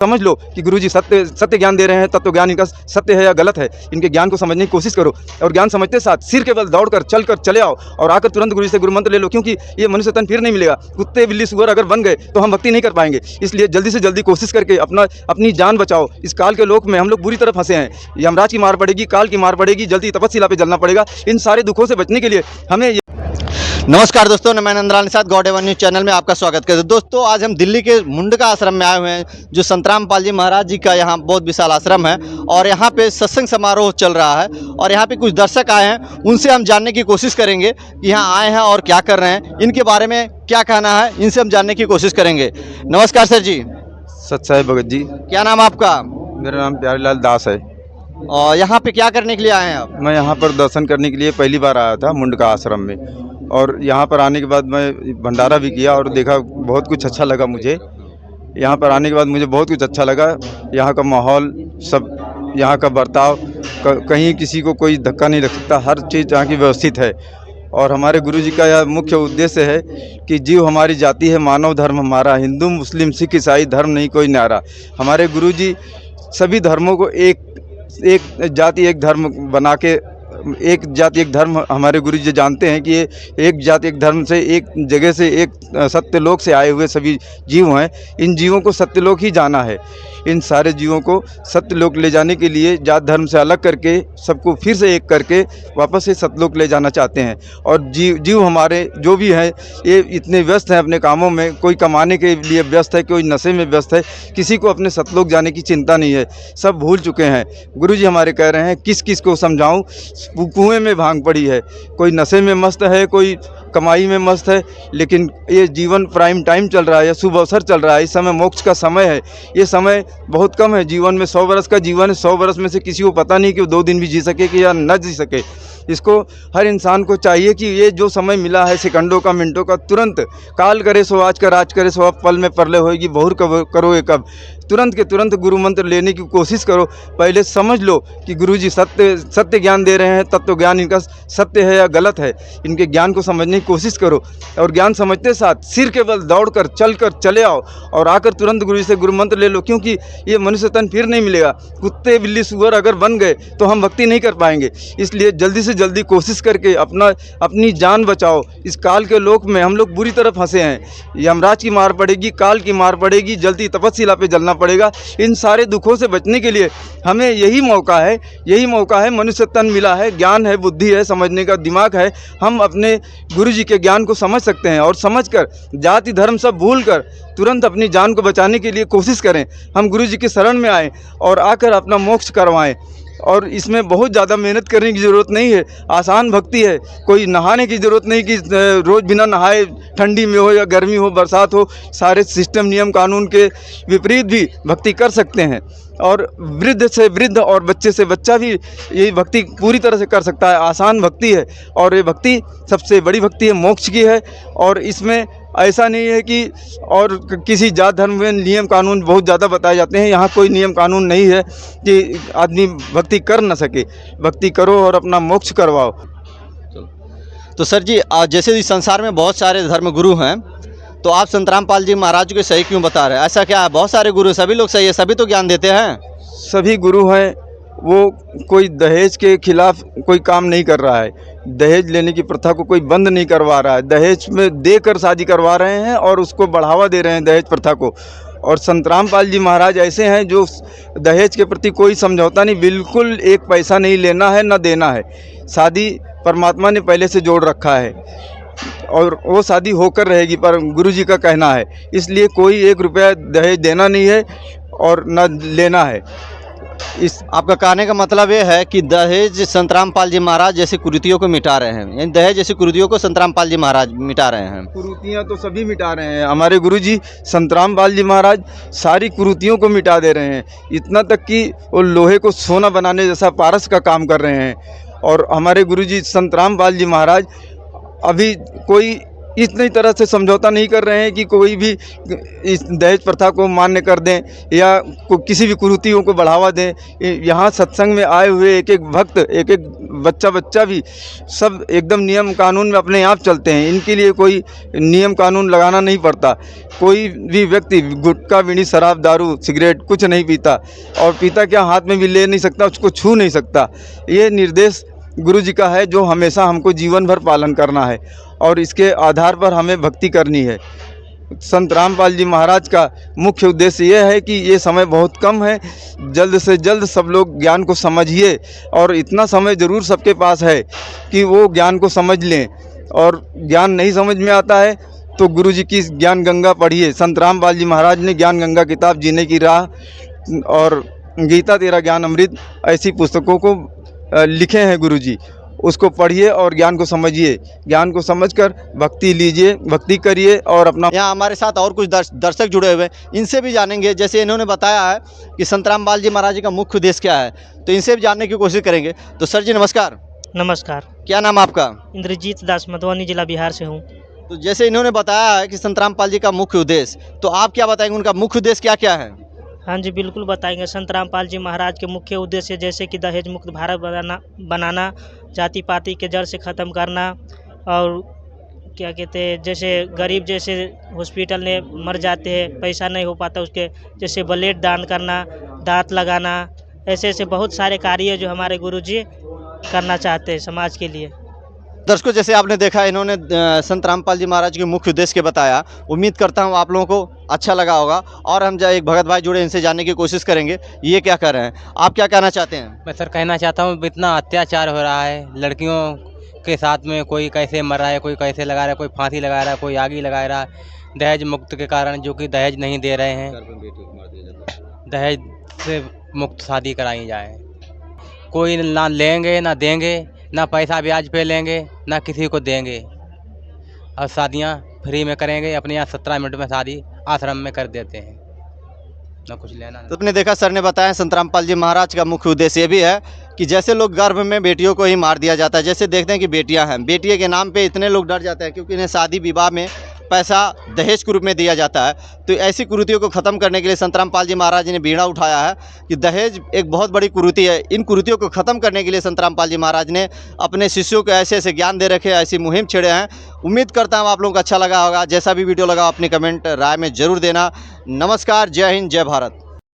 समझ लो कि गुरुजी सत्य सत्य ज्ञान दे रहे हैं। तत्व ज्ञान इनका सत्य है या गलत है, इनके ज्ञान को समझने की कोशिश करो और ज्ञान समझते साथ सिर के बल दौड़कर चलकर चले आओ और आकर तुरंत गुरुजी से गुरु मंत्र ले लो, क्योंकि ये मनुष्य तन फिर नहीं मिलेगा। कुत्ते बिल्ली सुअर अगर बन गए तो हम भक्ति नहीं कर पाएंगे। इसलिए जल्दी से जल्दी कोशिश करके अपनी जान बचाओ। इस काल के लोक में हम लोग बुरी तरह फंसे हैं। यमराज की मार पड़ेगी, काल की मार पड़ेगी, जल्दी तपस्या पे जलना पड़ेगा। इन सारे दुखों से बचने के लिए हमें नमस्कार दोस्तों, मैं नंदलाल निषाद गॉड एवन न्यूज़ चैनल में आपका स्वागत करते हैं। दोस्तों, आज हम दिल्ली के मुंडका आश्रम में आए हुए हैं, जो संत रामपाल जी महाराज जी का यहाँ बहुत विशाल आश्रम है और यहाँ पे सत्संग समारोह चल रहा है और यहाँ पे कुछ दर्शक आए हैं। उनसे हम जानने की कोशिश करेंगे कि यहाँ आए हैं और क्या कर रहे हैं, इनके बारे में क्या कहना है, इनसे हम जानने की कोशिश करेंगे। नमस्कार सर जी। सच्चाई भगत जी। क्या नाम आपका? मेरा नाम प्यारेलाल दास है। और यहाँ पे क्या करने के लिए आए हैं आप? मैं यहाँ पर दर्शन करने के लिए पहली बार आया था मुंडका आश्रम में, और यहाँ पर आने के बाद मैं भंडारा भी किया और देखा, बहुत कुछ अच्छा लगा मुझे। यहाँ पर आने के बाद मुझे बहुत कुछ अच्छा लगा। यहाँ का माहौल, सब यहाँ का बर्ताव, कहीं किसी को कोई धक्का नहीं लग सकता, हर चीज़ यहाँ की व्यवस्थित है। और हमारे गुरुजी का यह मुख्य उद्देश्य है कि जीव हमारी जाति है, मानव धर्म हमारा, हिंदू मुस्लिम सिख ईसाई धर्म नहीं कोई न्यारा। हमारे गुरुजी सभी धर्मों को एक जाति एक धर्म बना के, एक जाति एक धर्म, हमारे गुरु जी जानते हैं कि ये एक जाति एक धर्म से, एक जगह से, एक सत्यलोक से आए हुए सभी जीव हैं। इन जीवों को सत्यलोक ही जाना है। इन सारे जीवों को सत्यलोक ले जाने के लिए जात धर्म से अलग करके सबको फिर से एक करके वापस से सत्यलोक ले जाना चाहते हैं। और जीव हमारे जो भी हैं, ये इतने व्यस्त हैं अपने कामों में, कोई कमाने के लिए व्यस्त है, कोई नशे में व्यस्त है, किसी को अपने सत्यलोक जाने की चिंता नहीं है, सब भूल चुके हैं। गुरुजी हमारे कह रहे हैं, किस किस को समझाऊं, कुएं में भांग पड़ी है, कोई नशे में मस्त है, कोई कमाई में मस्त है, लेकिन ये जीवन प्राइम टाइम चल रहा है, या शुभ अवसर चल रहा है। इस समय मोक्ष का समय है। ये समय बहुत कम है। जीवन में 100 वर्ष का जीवन है, 100 वर्ष में से किसी को पता नहीं कि वो 2 दिन भी जी सके कि या न जी सके। इसको हर इंसान को चाहिए कि ये जो समय मिला है, सेकंडों का, मिनटों का, तुरंत काल करे सो आज कर, आज करे सो अब, पल में परले होएगी बहुर करोगे कब। तुरंत के तुरंत गुरु मंत्र लेने की कोशिश करो। पहले समझ लो कि गुरुजी सत्य ज्ञान दे रहे हैं। तत्व ज्ञान इनका सत्य है या गलत है, इनके ज्ञान को समझने की कोशिश करो और ज्ञान समझते साथ सिर के बल दौड़कर चलकर चले आओ और आकर तुरंत गुरुजी से गुरु मंत्र ले लो, क्योंकि ये मनुष्य तन फिर नहीं मिलेगा। कुत्ते बिल्ली सुअर अगर बन गए तो हम भक्ति नहीं कर पाएंगे। इसलिए जल्दी से जल्दी कोशिश करके अपनी जान बचाओ। इस काल के लोक में हम लोग बुरी तरह फंसे हैं। यमराज की मार पड़ेगी, काल की मार पड़ेगी, जल्दी तपस्या पे जलना पड़ेगा। इन सारे दुखों से बचने के लिए हमें यही मौका है। मनुष्य तन मिला है, ज्ञान है, बुद्धि है, समझने का दिमाग है। हम अपने गुरुजी के ज्ञान को समझ सकते हैं और समझकर जाति धर्म सब भूलकर तुरंत अपनी जान को बचाने के लिए कोशिश करें। हम गुरुजी के शरण में आएँ और आकर अपना मोक्ष करवाएं। और इसमें बहुत ज़्यादा मेहनत करने की ज़रूरत नहीं है, आसान भक्ति है। कोई नहाने की ज़रूरत नहीं कि रोज़ बिना नहाए, ठंडी में हो या गर्मी हो, बरसात हो, सारे सिस्टम नियम कानून के विपरीत भी भक्ति कर सकते हैं। और वृद्ध से वृद्ध और बच्चे से बच्चा भी ये भक्ति पूरी तरह से कर सकता है। आसान भक्ति है और ये भक्ति सबसे बड़ी भक्ति है, मोक्ष की है। और इसमें ऐसा नहीं है कि और किसी जात धर्म में नियम कानून बहुत ज़्यादा बताए जाते हैं। यहाँ कोई नियम कानून नहीं है कि आदमी भक्ति कर न सके। भक्ति करो और अपना मोक्ष करवाओ। तो सर जी, जैसे इस संसार में बहुत सारे धर्म गुरु हैं, तो आप संत रामपाल जी महाराज को सही क्यों बता रहे हैं? ऐसा क्या है? बहुत सारे गुरु, सभी लोग सही है, सभी तो ज्ञान देते हैं। सभी गुरु हैं, वो कोई दहेज के खिलाफ कोई काम नहीं कर रहा है। दहेज लेने की प्रथा को कोई बंद नहीं करवा रहा है। दहेज में देकर शादी करवा रहे हैं और उसको बढ़ावा दे रहे हैं, दहेज प्रथा को। और संत रामपाल जी महाराज ऐसे हैं जो दहेज के प्रति कोई समझौता नहीं, बिल्कुल एक पैसा नहीं लेना है, न देना है। शादी परमात्मा ने पहले से जोड़ रखा है और वो शादी होकर रहेगी, पर गुरुजी का कहना है। इसलिए कोई 1 रुपया दहेज देना नहीं है और न लेना है। इस आपका कहने का मतलब ये है कि दहेज संत रामपाल जी महाराज जैसी कुरीतियों को मिटा रहे हैं, यानी दहेज जैसी कुरीतियों को संत रामपाल जी महाराज मिटा रहे हैं। कुरीतियाँ तो सभी मिटा रहे हैं। हमारे गुरुजी संत रामपाल जी महाराज सारी कुरीतियों को मिटा दे रहे हैं, इतना तक कि वो लोहे को सोना बनाने जैसा पारस का काम कर रहे हैं। और हमारे गुरुजी संत रामपाल जी महाराज अभी कोई इतनी तरह से समझौता नहीं कर रहे हैं कि कोई भी इस दहेज प्रथा को मान्य कर दें या किसी भी कुरीतियों को बढ़ावा दें। यहाँ सत्संग में आए हुए एक एक भक्त, एक एक बच्चा भी सब एकदम नियम कानून में अपने आप चलते हैं। इनके लिए कोई नियम कानून लगाना नहीं पड़ता। कोई भी व्यक्ति गुटखा, बीड़ी, शराब, दारू, सिगरेट कुछ नहीं पीता, और पीता क्या हाथ में भी ले नहीं सकता, उसको छू नहीं सकता। ये निर्देश गुरु जी का है जो हमेशा हमको जीवन भर पालन करना है, और इसके आधार पर हमें भक्ति करनी है। संत रामपाल जी महाराज का मुख्य उद्देश्य ये है कि ये समय बहुत कम है, जल्द से जल्द सब लोग ज्ञान को समझिए, और इतना समय ज़रूर सबके पास है कि वो ज्ञान को समझ लें। और ज्ञान नहीं समझ में आता है तो गुरु जी की ज्ञान गंगा पढ़िए। संत रामपाल जी महाराज ने ज्ञान गंगा किताब, जीने की राह और गीता तेरा ज्ञान अमृत ऐसी पुस्तकों को लिखे हैं गुरु जी। उसको पढ़िए और ज्ञान को समझिए। ज्ञान को समझकर भक्ति लीजिए, भक्ति करिए और अपना। यहाँ हमारे साथ और कुछ दर्शक जुड़े हुए हैं, इनसे भी जानेंगे। जैसे इन्होंने बताया है कि संत रामपाल जी महाराज जी का मुख्य उद्देश्य क्या है, तो इनसे भी जानने की कोशिश करेंगे। तो सर जी नमस्कार। नमस्कार। क्या नाम आपका? इंद्रजीत दास, मधुबनी जिला, बिहार से हूँ। तो जैसे इन्होंने बताया है कि संत रामपाल जी का मुख्य उद्देश्य, तो आप क्या बताएंगे उनका मुख्य उद्देश्य क्या क्या है? हाँ जी, बिल्कुल बताएंगे। संत रामपाल जी महाराज के मुख्य उद्देश्य जैसे कि दहेज मुक्त भारत बनाना, जाति पाति के जड़ से ख़त्म करना, और क्या कहते हैं, जैसे गरीब जैसे हॉस्पिटल में मर जाते हैं, पैसा नहीं हो पाता उसके, जैसे ब्लड दान करना, दांत लगाना, ऐसे ऐसे बहुत सारे कार्य जो हमारे गुरुजी करना चाहते हैं समाज के लिए। दर्शकों, जैसे आपने देखा इन्होंने संत रामपाल जी महाराज के मुख्य उद्देश्य के बताया। उम्मीद करता हूँ आप लोगों को अच्छा लगा होगा। और हम एक भगत भाई जुड़े, इनसे जानने की कोशिश करेंगे ये क्या कर रहे हैं। आप क्या कहना चाहते हैं? मैं सर कहना चाहता हूँ, इतना अत्याचार हो रहा है लड़कियों के साथ में, कोई कैसे मर रहा है, कोई कैसे लगा रहा है, कोई फांसी लगा रहा है, कोई आग लगा रहा है, दहेज मुक्त के कारण, जो कि दहेज नहीं दे रहे हैं। दहेज से मुक्त शादी कराई जाए। कोई ना लेंगे ना देंगे, ना पैसा ब्याज पे लेंगे, ना किसी को देंगे, और शादियां फ्री में करेंगे। अपने यहाँ 17 मिनट में शादी आश्रम में कर देते हैं, ना कुछ लेना। तो आपने देखा, सर ने बताया संत रामपाल जी महाराज का मुख्य उद्देश्य ये भी है कि जैसे लोग गर्भ में बेटियों को ही मार दिया जाता है, जैसे देखते हैं कि बेटियां हैं, बेटियों के नाम पे इतने लोग डर जाते हैं क्योंकि इन्हें शादी विवाह में पैसा दहेज के रूप में दिया जाता है। तो ऐसी कुरीतियों को ख़त्म करने के लिए संत रामपाल जी महाराज जी ने बीड़ा उठाया है कि दहेज एक बहुत बड़ी कुरीति है। इन कुरीतियों को ख़त्म करने के लिए संत रामपाल जी महाराज ने अपने शिष्यों को ऐसे ऐसे ज्ञान दे रखे, ऐसी मुहिम छेड़े हैं। उम्मीद करता हूँ आप लोगों को अच्छा लगा होगा। जैसा भी वीडियो लगा अपनी कमेंट राय में ज़रूर देना। नमस्कार, जय हिंद, जय भारत।